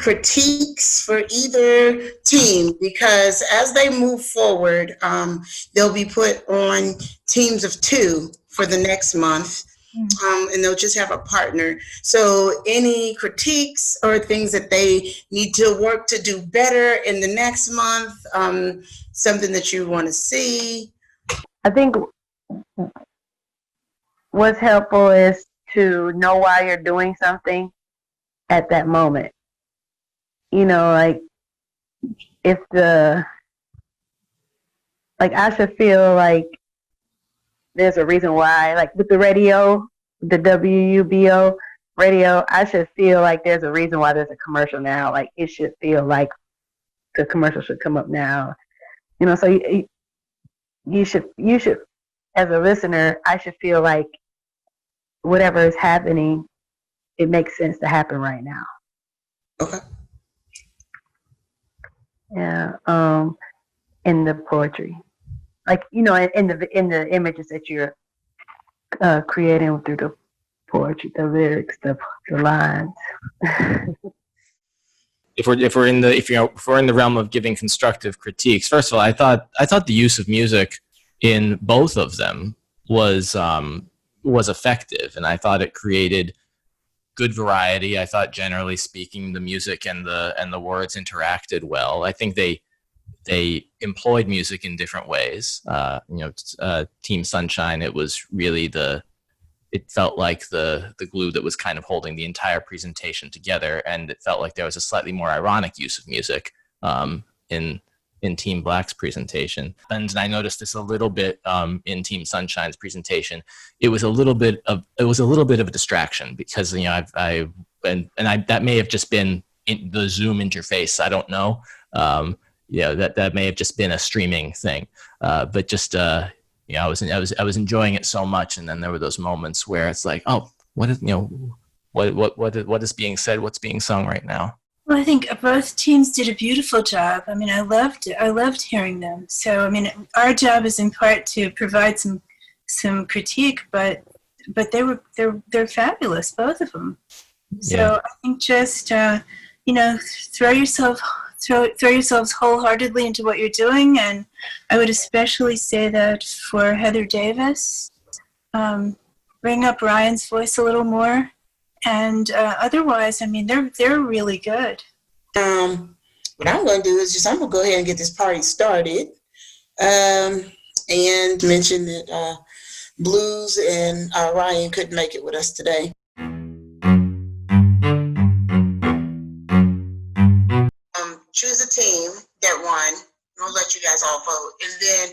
critiques for either team? Because as they move forward, they'll be put on teams of 2 for the next month. And they'll just have a partner. So any critiques or things that they need to work to do better in the next month, something that you want to see? I think what's helpful is to know why you're doing something at that moment. You know, like if I should feel like there's a reason why, like with the radio, the WUBO radio, I should feel like there's a reason why there's a commercial now. Like it should feel like the commercial should come up now. You know, so you should, as a listener, I should feel like whatever is happening, it makes sense to happen right now. Okay. Yeah. In the poetry, like, you know, in the images that you're creating through the poetry, the lyrics, the lines. If we're in the realm of giving constructive critiques, first of all, I thought the use of music in both of them was effective, and I thought it created good variety. I thought, generally speaking, the music and the words interacted well. I think they employed music in different ways. Team Sunshine, it was really it felt like the glue that was kind of holding the entire presentation together, and it felt like there was a slightly more ironic use of music in Team Black's presentation. And I noticed this a little bit in Team Sunshine's presentation. It was a little bit of a distraction because that may have just been in the Zoom interface. I don't know. That may have just been a streaming thing, but just. I was enjoying it so much, and then there were those moments where it's like, oh, what is being said? What's being sung right now? Well, I think both teams did a beautiful job. I mean, I loved it. I loved hearing them. So, I mean, our job is in part to provide some critique, but they're fabulous, both of them. So yeah. I think just throw yourselves wholeheartedly into what you're doing, and I would especially say that for Heather Davis, bring up Ryan's voice a little more, and otherwise, I mean, they're really good. What I'm going to do is I'm going to go ahead and get this party started, and mention that Blues and Ryan couldn't make it with us today. Choose a team that won. We'll let you guys all vote. And then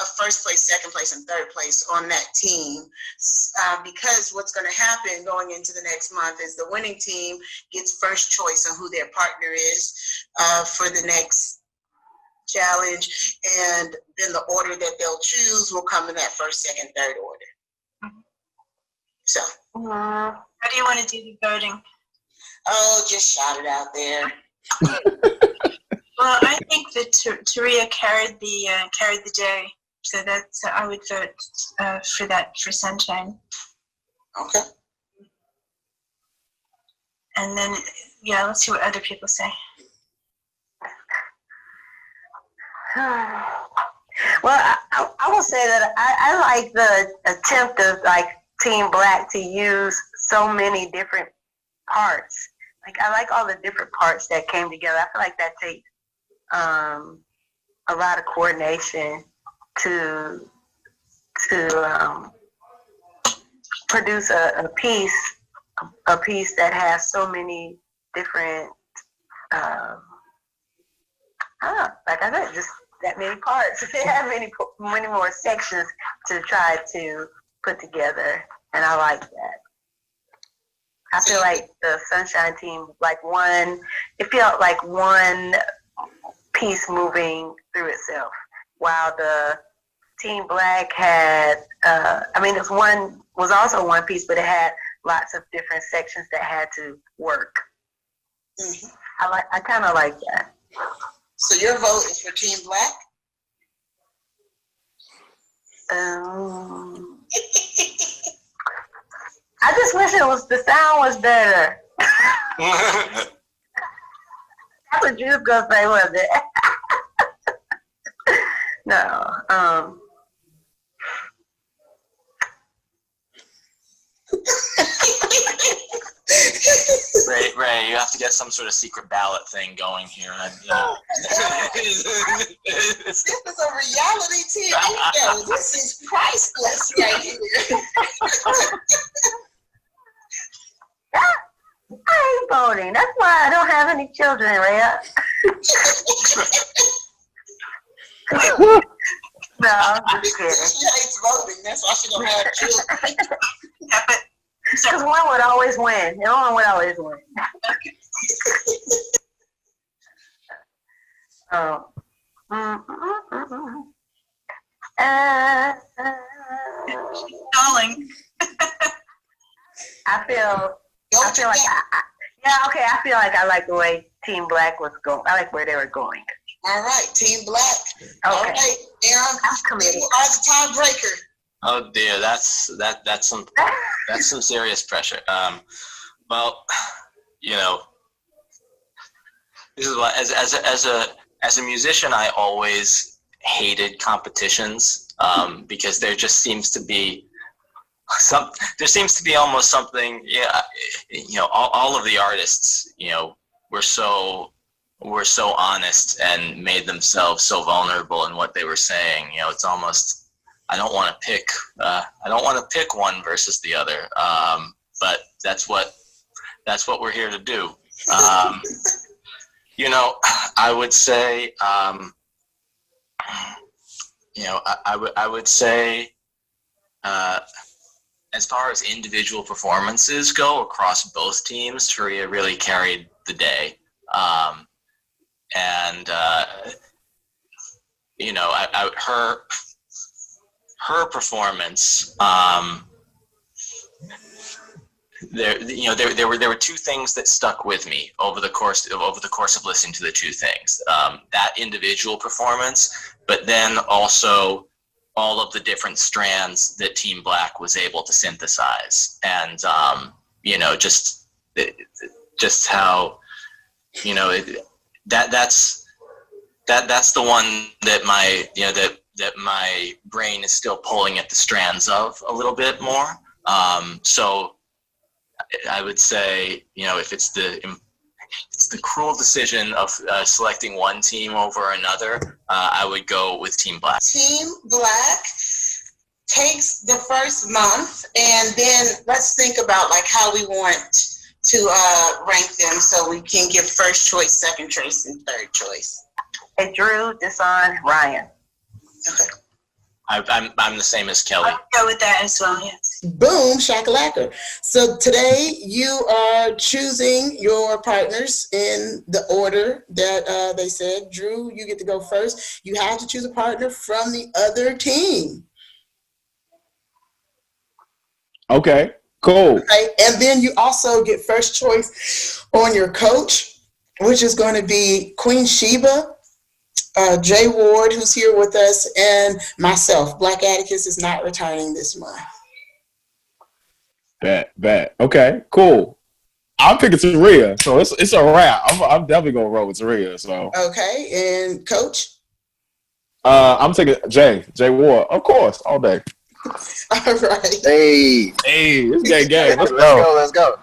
a first place, second place, and third place on that team. Because what's going to happen going into the next month is the winning team gets first choice on who their partner is for the next challenge. And then the order that they'll choose will come in that first, second, third order. So. How do you want to do the voting? Oh, just shout it out there. Well, I think that Taria carried the day, so that's I would vote for Sunshine. Okay. And then let's see what other people say. Well, I will say that I like the attempt of Team Black to use so many different parts. I like all the different parts that came together. I feel like that takes a lot of coordination to produce a piece that has so many different, like I said, just that many parts. They have many more sections to try to put together, and I like that. I feel like the Sunshine team, it felt like one piece moving through itself, while the Team Black had, it was also one piece, but it had lots of different sections that had to work. Mm-hmm. I kind of like that. So your vote is for Team Black? I just wish the sound was better. That's what you was gonna say, was it? No. Ray, you have to get some sort of secret ballot thing going here. This is a reality TV show. This is priceless right here. I ain't voting. That's why I don't have any children, Rhea. No, I'm just kidding. She hates voting. That's why she don't have children. Because one would always win. No one would always win. Oh. Stalling. I feel like I feel like I like the way Team Black was going. I like where they were going. All right, Team Black. Okay. All right, Aaron, I'm committed. you are the tiebreaker. Oh dear, that's some serious pressure. Well, you know, this is what as a musician, I always hated competitions because there just seems to be almost something. Yeah, you know, all of the artists, you know, were so honest and made themselves so vulnerable in what they were saying. You know, it's almost. I don't want to pick one versus the other, but that's what we're here to do. You know, I would say, you know, I would say, as far as individual performances go across both teams, Taria really carried the day, and you know, her performance, there were two things that stuck with me over the course of listening to the two things. That individual performance, but then also all of the different strands that Team Black was able to synthesize, and you know, just how, you know, that's the one that my brain is still pulling at the strands of a little bit more. So I would say, you know, if it's the cruel decision of selecting one team over another, I would go with Team Black. Team Black takes the first month, and then let's think about like how we want to rank them so we can give first choice, second choice, and third choice. Hey, Drew, Desan, Ryan. Okay. I'm the same as Kelly. I'll go with that as well, yes. Boom, shakalaka. So today you are choosing your partners in the order that they said. Drew, you get to go first. You have to choose a partner from the other team. Okay, cool. Okay, and then you also get first choice on your coach, which is going to be Queen SHEBA, Jay Ward, who's here with us, and myself. Black Atticus is not returning this month. Bet. Okay, cool. I'm picking Taria, so it's a wrap. I'm definitely gonna roll with Taria. So Okay, and coach? I'm taking Jay Ward, of course, all day. All right. Hey, it's game. Let's go.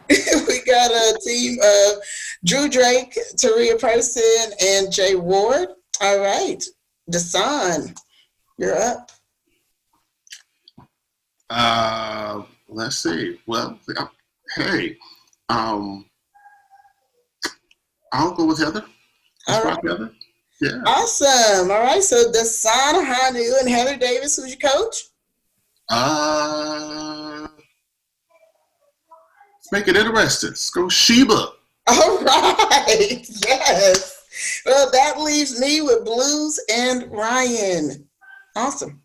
We got a team of Drew Drake, Taria Person, and Jay Ward. All right. Desan, you're up. Let's see. Well, hey, I'll go with Heather. All right. Heather. Yeah. Awesome. All right. So Desan Hanu and Heather Davis, who's your coach? Let's make it interesting. Let's go SHEBA. All right. Yes. Well, that leaves me with Blues and Ryan. Awesome.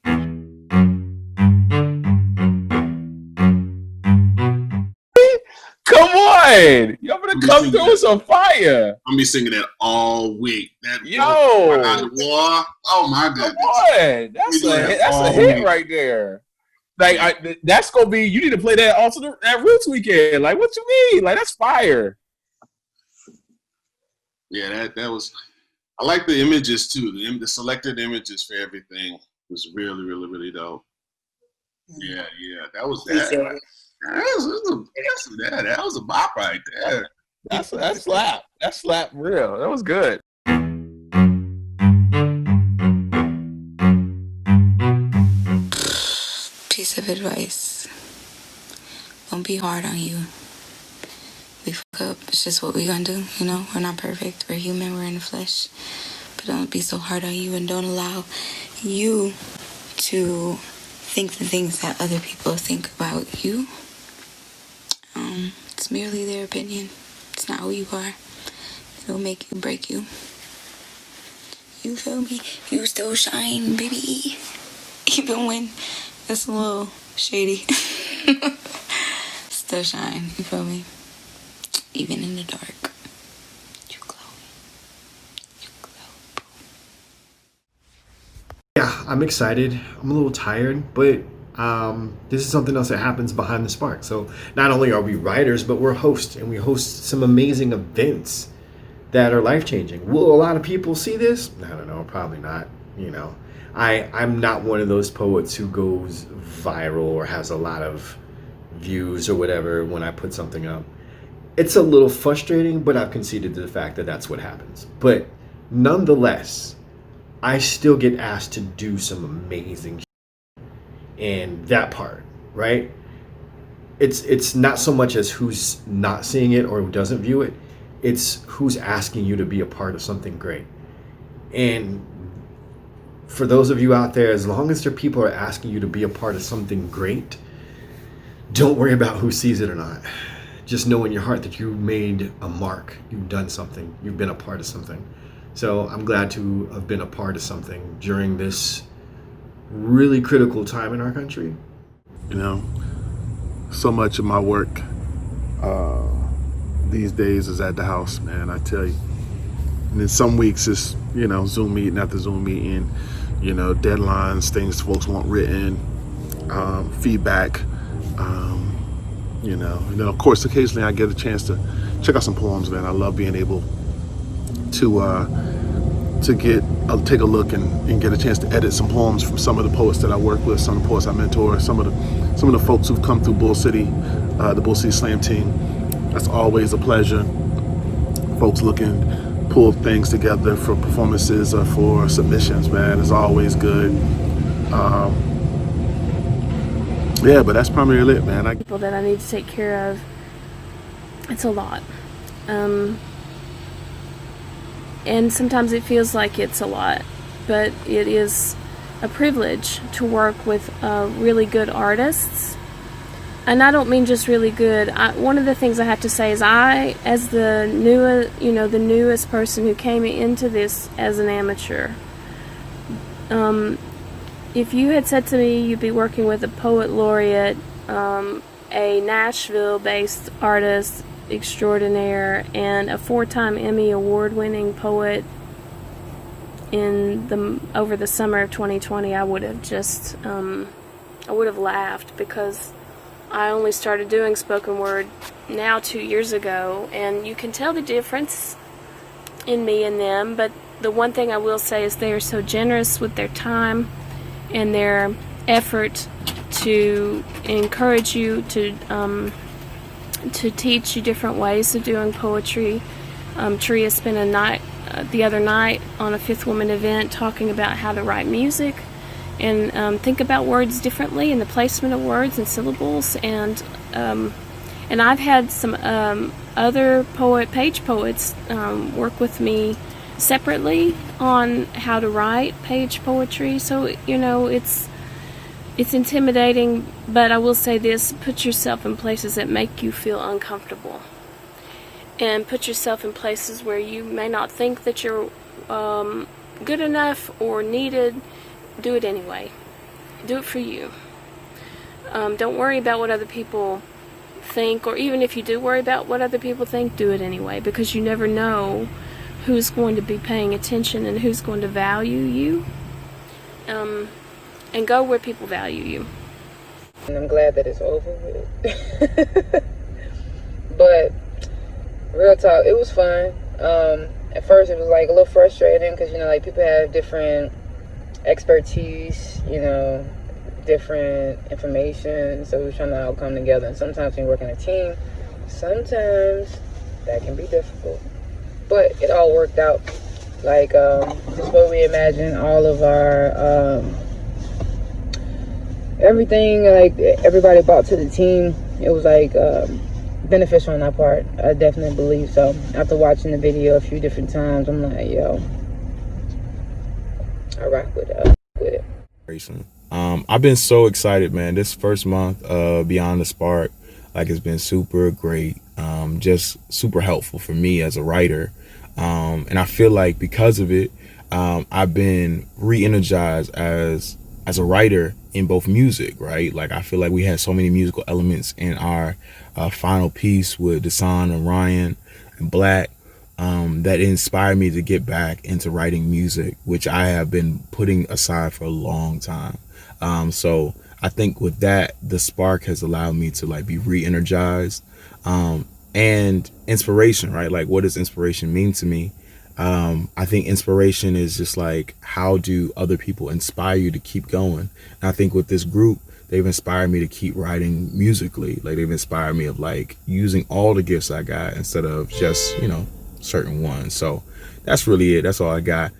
Come on, y'all gonna come through with some fire. I'm be singing that all week. That Yo, oh my goodness. Come on, that's a hit right there. Like that's gonna be. You need to play that also at Roots weekend. Like, what you mean? Like, that's fire. Yeah, that was. I like the images too. The selected images for everything was really, really, really dope. Yeah, that was that. That was a bop right there. That slap. That slap real. That was good. Piece of advice. Don't be hard on you. We fuck up. It's just what we gonna do, you know? We're not perfect. We're human. We're in the flesh. But don't be so hard on you, and don't allow you to think the things that other people think about you. It's merely their opinion. It's not who you are. It'll make you, break you. You feel me? You still shine, baby. Even when it's a little shady. Still shine, you feel me? Even in the dark. You glow. You glow. Yeah, I'm excited. I'm a little tired, but this is something else that happens behind the spark. So not only are we writers, but we're hosts, and we host some amazing events that are life-changing. Will a lot of people see this? I don't know, probably not. You know, I'm not one of those poets who goes viral or has a lot of views or whatever when I put something up. It's a little frustrating, but I've conceded to the fact that that's what happens. But nonetheless, I still get asked to do some amazing shit. And that part, right? It's not so much as who's not seeing it or who doesn't view it. It's who's asking you to be a part of something great. And for those of you out there, as long as there people are asking you to be a part of something great, don't worry about who sees it or not. Just know in your heart that you made a mark. You've done something. You've been a part of something. So I'm glad to have been a part of something during this really critical time in our country. You know, so much of my work these days is at the house, man, I tell you. And then some weeks it's, you know, Zoom meeting after Zoom meeting, you know, deadlines, things folks want written, feedback, you know, of course, occasionally I get a chance to check out some poems, man. I love being able to take a look and get a chance to edit some poems from some of the poets that I work with, some of the poets I mentor, some of the folks who've come through Bull City, the Bull City Slam team. That's always a pleasure. Folks looking, pull things together for performances or for submissions, man. It's always good. Yeah, but that's primarily it, man. People that I need to take care of, it's a lot. And sometimes it feels like it's a lot, but it is a privilege to work with really good artists. And I don't mean just really good. One of the things I have to say is I, as the newest person who came into this as an amateur, if you had said to me you'd be working with a poet laureate, a Nashville-based artist extraordinaire, and a 4-time Emmy award-winning poet over the summer of 2020, I would have laughed, because I only started doing spoken word now 2 years ago, and you can tell the difference in me and them. But the one thing I will say is they are so generous with their time and their effort to encourage you, to teach you different ways of doing poetry. Tria spent a night the other night on a Fifth Woman event talking about how to write music and think about words differently and the placement of words and syllables. And I've had some other page poets work with me separately on how to write page poetry. So, you know, it's intimidating, but I will say this: put yourself in places that make you feel uncomfortable, and put yourself in places where you may not think that you're good enough or needed. Do it anyway. Do it for you. Don't worry about what other people think, or even if you do worry about what other people think, do it anyway, because you never know who's going to be paying attention and who's going to value you. And go where people value you. And I'm glad that it's over with. But real talk, it was fun. At first, it was like a little frustrating because, you know, like people have different expertise, you know, different information. So we're trying to all come together. And sometimes when you work in a team, sometimes that can be difficult. But it all worked out. Like, just what we imagined, all of our, everything, like, everybody brought to the team, it was, like, beneficial on our part. I definitely believe so. After watching the video a few different times, I'm like, yo, I rock with it. I've been so excited, man. This first month Beyond the Spark, like, it's been super great, just super helpful for me as a writer, and I feel like because of it, I've been re-energized as a writer in both music, right? Like, I feel like we had so many musical elements in our final piece with Desan and Ryan and Black, that inspired me to get back into writing music, which I have been putting aside for a long time. So I think with that, the spark has allowed me to, like, be re-energized, and inspiration, right? Like, what does inspiration mean to me? I think inspiration is just like, how do other people inspire you to keep going? And I think with this group, they've inspired me to keep writing musically. Like, they've inspired me of, like, using all the gifts I got instead of just, you know, certain ones. So that's really it. That's all I got.